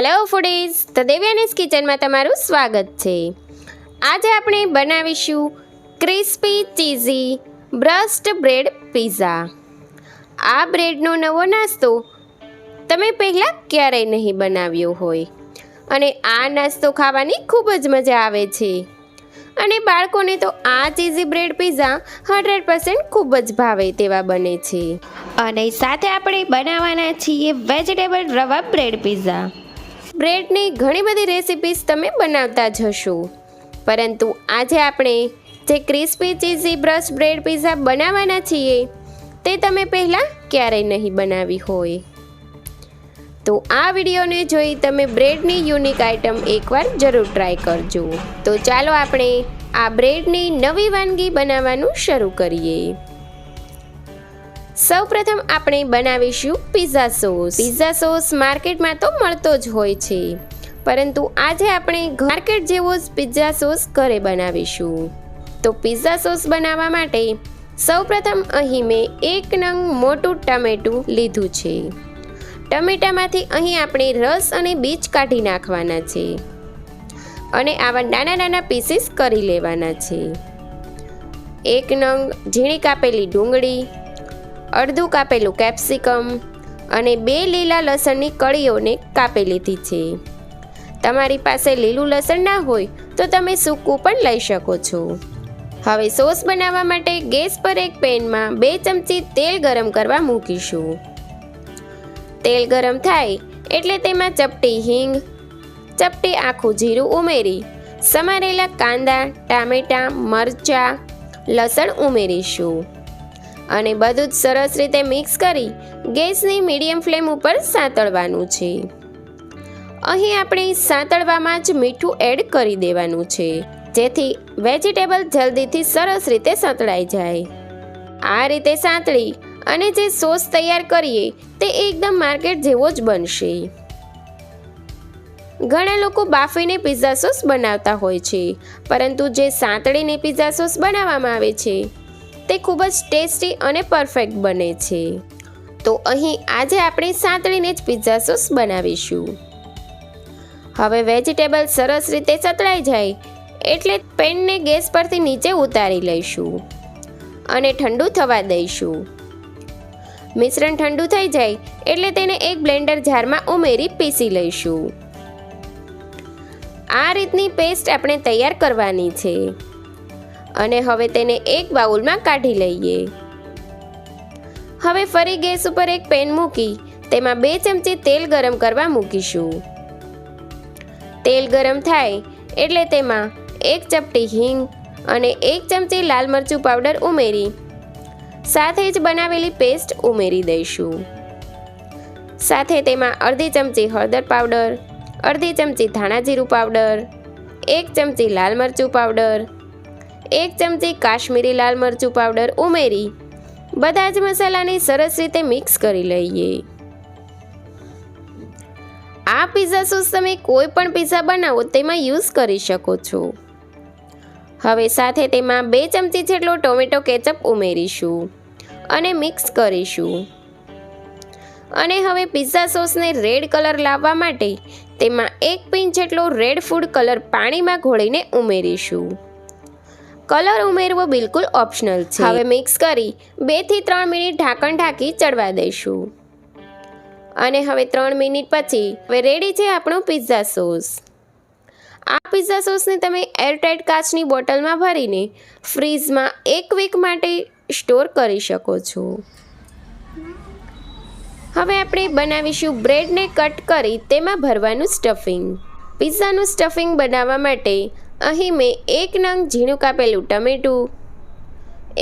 Hello foodies, तो देव्यानीज kitchen में तमारू स्वागत है। आज आपणे बनावीशुं क्रिस्पी चीजी ब्रस्ट ब्रेड पीઝા। आ ब्रेडनो नवो नास्तो तमे पहला क्यारेय नहीं बनाव्यो होय अने आ नास्तो खावानी खूब ज मजा आवे छे अने बाळकोने तो आ चीजी ब्रेड पीઝા 100% खूब ज भावे तेवा बने छे। अने साथे आपणे बनाववाना छीए वेजिटेबल रवा ब्रेड पीઝા। ब्रेडनी घणी बधी रेसिपीज तमे बनावता ज हशो, परंतु आजे आपणे जे क्रिस्पी चीजी ब्रस्ट ब्रेड पीઝા बनाववाना छीए ते तमे पहला क्यारेय नहीं बनावी होय। तो आ विडियोने जोई तमे ब्रेडनी यूनिक आइटम एकवार जरूर ट्राय करजो। तो चालो आपणे आ ब्रेडनी नवी वानगी बनाववानुं शरू करीए। सौ प्रथम આપણે બનાવીશું પિઝા સોસ। પિઝા સોસ માર્કેટમાં તો મળતો જ હોય છે, પરંતુ આજે આપણે માર્કેટ જેવો જ પિઝા સોસ ઘરે બનાવીશું। તો પિઝા સોસ બનાવવા માટે સૌપ્રથમ અહીં મેં 1 નંગ મોટું ટમેટું લીધું છે। ટમેટામાંથી અહીં આપણે રસ અને બીજ કાઢી નાખવાના છે અને આવા નાના નાના પીસીસ કરી લેવાના છે। 1 નંગ ઝીણી કાપેલી ડુંગળી, અડધું કાપેલું કેપ્સિકમ અને 2 લીલા લસણની કળીઓને કાપી લીધી છે। તમારી પાસે લીલું લસણ ના હોય તો તમે સૂકું પણ લઈ શકો છો। હવે સોસ બનાવવા માટે ગેસ પર એક પેનમાં 2 ચમચી તેલ ગરમ કરવા મૂકીશું। તેલ ગરમ થાય એટલે તેમાં ચપટી હિંગ, ચપટી આખું જીરું ઉમેરી સમારેલા કાંદા, ટામેટાં, મરચાં, લસણ ઉમેરીશું અને બધું જ સરસ રીતે મિક્સ કરી ગેસની મીડિયમ ફ્લેમ ઉપર સાંતળવાનું છે। અહીં આપણે સાંતળવામાં જ મીઠું એડ કરી દેવાનું છે, જેથી વેજીટેબલ જલ્દીથી સરસ રીતે સાંતળાઈ જાય। આ રીતે સાંતળી અને જે સોસ તૈયાર કરીએ તે એકદમ માર્કેટ જેવો જ બનશે। ઘણા લોકો બાફીને પિઝા સોસ બનાવતા હોય છે, પરંતુ જે સાંતળીને પિઝા સોસ બનાવવામાં આવે છે તે ખૂબ જ ટેસ્ટી અને પરફેક્ટ બને છે। તો અહીં આજે આપણે સાંતળીને જ પિઝા સોસ બનાવીશું। હવે વેજીટેબલ સરસ રીતે સતળાઈ જાય એટલે પેનને ગેસ પરથી નીચે ઉતારી લઈશું અને ઠંડુ થવા દઈશું। મિશ્રણ ઠંડુ થઈ જાય એટલે તેને એક બ્લેન્ડર જારમાં ઉમેરી પીસી લઈશું। આ રીતની પેસ્ટ આપણે તૈયાર કરવાની છે અને હવે તેને એક બાઉલમાં કાઢી લઈએ। હવે ફરી ગેસ ઉપર એક પેન મૂકી તેમાં 2 ચમચી તેલ ગરમ કરવા મૂકીશું। તેલ ગરમ થાય એટલે તેમાં 1 ચપટી હિંગ અને 1 ચમચી લાલ મરચું પાવડર ઉમેરી સાથે જ બનાવેલી પેસ્ટ ઉમેરી દઈશું। સાથે તેમાં અડધી ચમચી હળદર પાવડર, અડધી ચમચી ધાણા જીરું પાવડર, 1 ચમચી લાલ મરચું પાવડર, 1 ચમચી કાશ્મીરી લાલ મરચું પાવડર ઉમેરી બધા જ મસાલાને સરસ રીતે મિક્સ કરી લઈએ। આ પિઝા સોસ તમે કોઈ પણ પિઝા બનાવો તેમાં યુઝ કરી શકો છો। હવે સાથે તેમાં 2 ચમચી જેટલો ટોમેટો કેચઅપ ઉમેરીશું અને મિક્સ કરીશું અને હવે પિઝા સોસને રેડ કલર લાવવા માટે તેમાં 1 પિંચ જેટલો રેડ ફૂડ કલર પાણીમાં ઘોળીને ઉમેરીશું। કલર ઉમેરવો બિલકુલ ઓપ્શનલ છે। હવે મિક્સ કરી 2 થી 3 મિનિટ ઢાંકણ ઢાંકી ચડવા દઈશું અને હવે 3 મિનિટ પછી હવે રેડી છે આપણો પિઝા સોસ। આ પિઝા સોસને તમે એરટાઇટ કાચની બોટલમાં ભરીને ફ્રીઝમાં 1 વીક માટે સ્ટોર કરી શકો છો। હવે આપણે બનાવીશું બ્રેડને કટ કરી તેમાં ભરવાનું સ્ટફિંગ। પિઝાનું સ્ટફિંગ બનાવવા માટે અહીં મેં 1 નંગ ઝીણું કાપેલું ટમેટું,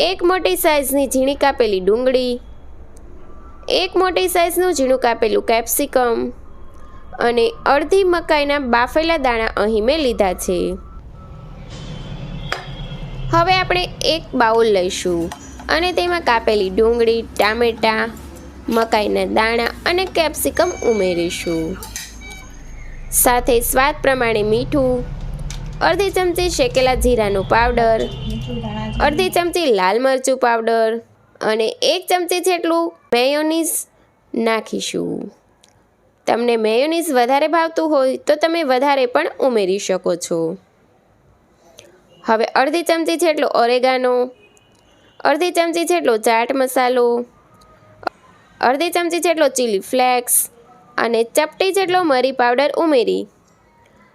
1 મોટી સાઇઝની ઝીણી કાપેલી ડુંગળી, 1 મોટી સાઇઝનું ઝીણું કાપેલું કેપ્સિકમ અને અડધી મકાઈના બાફેલા દાણા અહીં મેં લીધા છે। હવે આપણે એક બાઉલ લઈશું અને તેમાં કાપેલી ડુંગળી, ટામેટાં, મકાઈના દાણા અને કેપ્સિકમ ઉમેરીશું। સાથે સ્વાદ પ્રમાણે મીઠું, અડધી ચમચી શેકેલા જીરાનું પાવડર, અડધી ચમચી લાલ મરચું પાવડર અને 1 ચમચી જેટલું મેયોનીઝ નાખીશું। તમને મેયોનીઝ વધારે ભાવતું હોય તો તમે વધારે પણ ઉમેરી શકો છો. હવે અડધી ચમચી જેટલો ઓરેગાનો, અડધી ચમચી જેટલો ચાટ મસાલો, અડધી ચમચી જેટલો ચીલી ફ્લેક્સ અને ચપટી જેટલો મરી પાવડર ઉમેરી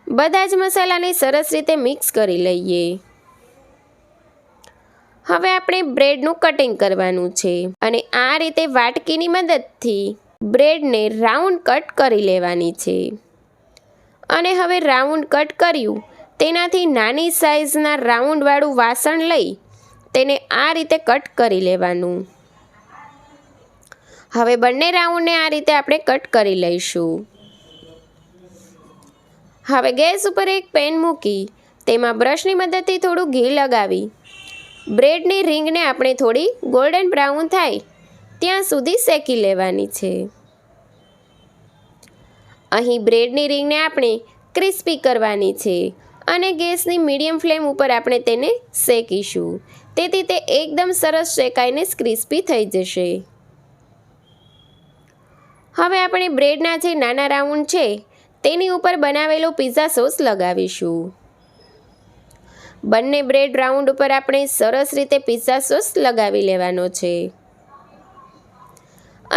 બધા જ મસાલાને સરસ રીતે મિક્સ કરી લઈએ. હવે આપણે બ્રેડનું કટિંગ કરવાનું છે અને આ રીતે વાટકીની મદદથી બ્રેડને રાઉન્ડ કટ કરી લેવાની છે. અને હવે રાઉન્ડ કટ કર્યું તેનાથી નાની સાઇઝના રાઉન્ડવાળું વાસણ લઈ તેને આ રીતે કટ કરી લેવાનું. હવે બંને રાઉન્ડને આ રીતે આપણે કટ કરી લઈશું. હવે ગેસ ઉપર એક પેન મૂકી તેમાં બ્રશની મદદથી થોડું ઘી લગાવી બ્રેડની રીંગને આપણે થોડી ગોલ્ડન બ્રાઉન થાય ત્યાં સુધી શેકી લેવાની છે. અહીં બ્રેડની રીંગને આપણે ક્રિસ્પી કરવાની છે અને ગેસની મીડિયમ ફ્લેમ ઉપર આપણે તેને શેકીશું, તેથી તે એકદમ સરસ શેકાઈને ક્રિસ્પી થઈ જશે. હવે આપણે બ્રેડના જે નાના રાઉન્ડ છે તેની ઉપર બનાવેલો પિઝા સોસ લગાવીશું. બંને બ્રેડ રાઉન્ડ ઉપર આપણે સરસ રીતે પિઝા સોસ લગાવી લેવાનો છે.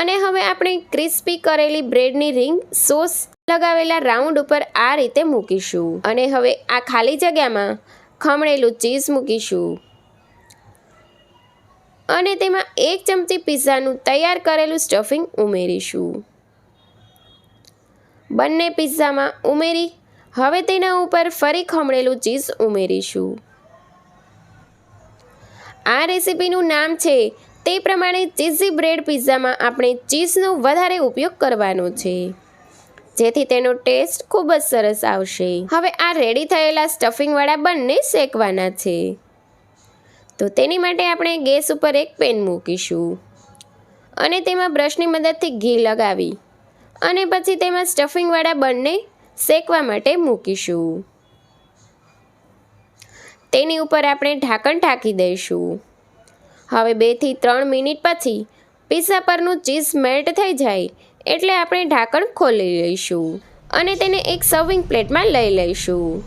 અને હવે આપણે ક્રિસ્પી કરેલી બ્રેડની રીંગ સોસ લગાવેલા રાઉન્ડ ઉપર આ રીતે મૂકીશું. અને હવે આ ખાલી જગ્યામાં ખમણેલું ચીઝ મૂકીશું અને તેમાં 1 ચમચી પિઝાનું તૈયાર કરેલું સ્ટફિંગ ઉમેરીશું. બંને પિઝામાં ઉમેરી હવે તેના ઉપર ફરી ખમણેલું ચીઝ ઉમેરીશું. આ રેસીપીનું નામ છે તે પ્રમાણે ચીઝી બ્રેડ પિઝામાં આપણે ચીઝનો વધારે ઉપયોગ કરવાનો છે, જેથી તેનો ટેસ્ટ ખૂબ જ સરસ આવશે. હવે આ રેડી થયેલા સ્ટફિંગવાળા બંને શેકવાના છે. તો તેની માટે આપણે ગેસ ઉપર એક પેન મૂકીશું અને તેમાં બ્રશની મદદથી ઘી લગાવી અને પછી તેમાં સ્ટફિંગવાળા બંને શેકવા માટે મૂકીશું. તેની ઉપર આપણે ઢાંકણ ઢાંકી દઈશું. હવે 2 થી 3 મિનિટ પછી પિઝા પરનું ચીઝ મેલ્ટ થઈ જાય એટલે આપણે ઢાંકણ ખોલી લઈશું અને તેને એક સર્વિંગ પ્લેટમાં લઈ લઈશું.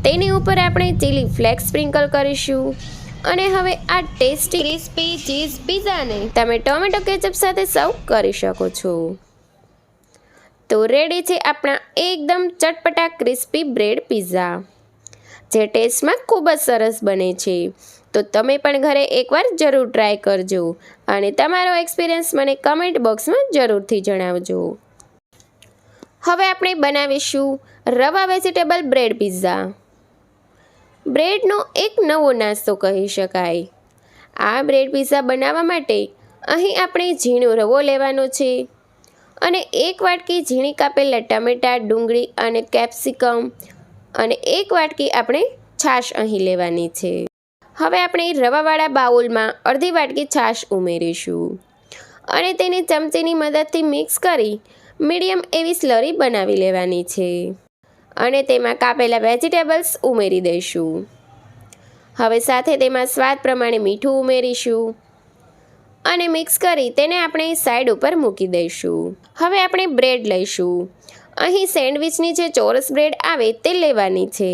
તેની ઉપર આપણે ચીલી ફ્લેક્સ સ્પ્રિંકલ કરીશું અને હવે આ ટેસ્ટી ક્રિસ્પી ચીઝ પિઝાને તમે ટોમેટો કેચઅપ સાથે સર્વ કરી શકો છો. તો રેડી છે આપણા એકદમ ચટપટા ક્રિસ્પી બ્રેડ પિઝા, જે ટેસ્ટમાં ખૂબ જ સરસ બને છે. તો તમે પણ ઘરે એકવાર જરૂર ટ્રાય કરજો અને તમારો એક્સપિરિયન્સ મને કમેન્ટ બોક્સમાં જરૂરથી જણાવજો. હવે આપણે બનાવીશું રવા વેજીટેબલ બ્રેડ પિઝા. બ્રેડનો એક નવો નાસ્તો કહી શકાય. આ બ્રેડ પિઝા બનાવવા માટે અહીં આપણે ઝીણો રવો લેવાનો છે અને 1 વાટકી ઝીણી કાપેલા ટમેટાં, ડુંગળી અને કેપ્સિકમ અને 1 વાટકી આપણે છાશ અહીં લેવાની છે. હવે આપણે રવાવાળા બાઉલમાં અડધી વાટકી છાશ ઉમેરીશું અને તેને ચમચીની મદદથી મિક્સ કરી મીડિયમ એવી સ્લરી બનાવી લેવાની છે અને તેમાં કાપેલા વેજીટેબલ્સ ઉમેરી દઈશું. હવે સાથે તેમાં સ્વાદ પ્રમાણે મીઠું ઉમેરીશું અને મિક્સ કરી તેને આપણે સાઈડ ઉપર મૂકી દઈશું. હવે આપણે બ્રેડ લઈશું. અહીં સેન્ડવિચની જે ચોરસ બ્રેડ આવે તે લેવાની છે.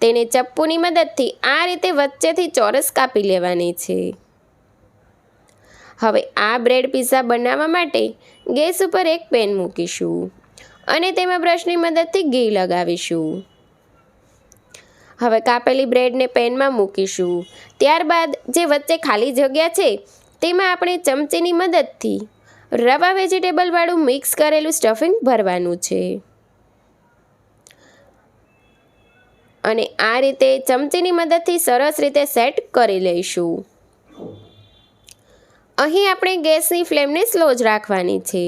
તેને ચપ્પુની મદદથી આ રીતે વચ્ચેથી ચોરસ કાપી લેવાની છે. હવે આ બ્રેડ પિઝા બનાવવા માટે ગેસ ઉપર એક પેન મૂકીશું અને તેમાં બ્રશની મદદથી ઘી લગાવીશું. હવે કાપેલી બ્રેડને પેનમાં મૂકીશું. ત્યારબાદ જે વચ્ચે ખાલી જગ્યા છે તેમાં આપણે ચમચીની મદદથી રવા વેજીટેબલવાળું મિક્સ કરેલું સ્ટફિંગ ભરવાનું છે અને આ રીતે ચમચીની મદદથી સરસ રીતે સેટ કરી લઈશું. અહીં આપણે ગેસની ફ્લેમને સ્લો જ રાખવાની છે.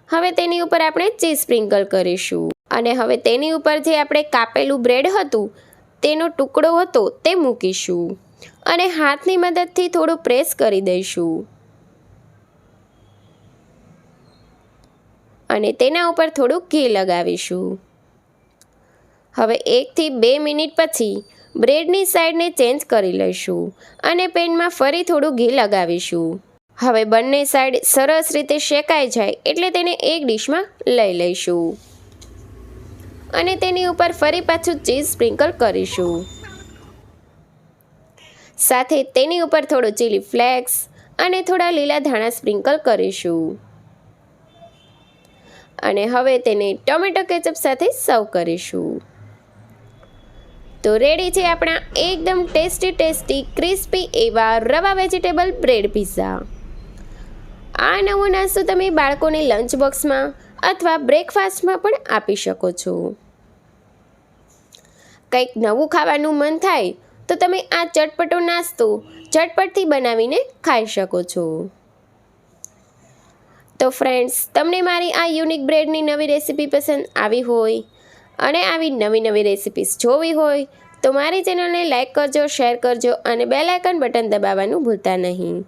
હવે તેની ઉપર આપણે ચીઝ સ્પ્રિંકલ કરીશું અને હવે તેની ઉપર જે આપણે કાપેલું બ્રેડ હતું તેનો ટુકડો હતો તે મૂકીશું અને હાથની મદદથી થોડું પ્રેસ કરી દઈશું અને તેના ઉપર થોડું ઘી લગાવીશું. હવે 1 થી 2 મિનિટ પછી બ્રેડની સાઈડને ચેન્જ કરી લઈશું અને પેનમાં ફરી થોડું ઘી લગાવીશું. હવે બંને સાઈડ સરસ રીતે શેકાઈ જાય એટલે તેને એક ડીશમાં લઈ લઈશું અને તેની ઉપર ફરી પાછું ચીઝ સ્પ્રિંકલ કરીશું. સાથે તેની ઉપર થોડો ચીલી ફ્લેક્સ અને થોડા લીલા ધાણા સ્પ્રિંકલ કરીશું અને હવે તેને ટોમેટો કેચઅપ સાથે સર્વ કરીશું. તો રેડી છે આપણા એકદમ ટેસ્ટી ક્રિસ્પી એવા રવા વેજીટેબલ બ્રેડ પિઝા. આ નવો નાસ્તો તમે બાળકોને લંચ બોક્સમાં અથવા બ્રેકફાસ્ટમાં પણ આપી શકો છો. કંઈક નવું ખાવાનું મન થાય તો તમે આ ચટપટો નાસ્તો ઝટપટથી બનાવીને ખાઈ શકો છો. તો ફ્રેન્ડ્સ, તમને મારી આ યુનિક બ્રેડની નવી રેસીપી પસંદ આવી હોય અને આવી નવી રેસીપીસ જોવી હોય તો મારી ચેનલને લાઈક કરજો, શેર કરજો અને બેલ આઇકન બટન દબાવવાનું ભૂલતા નહીં.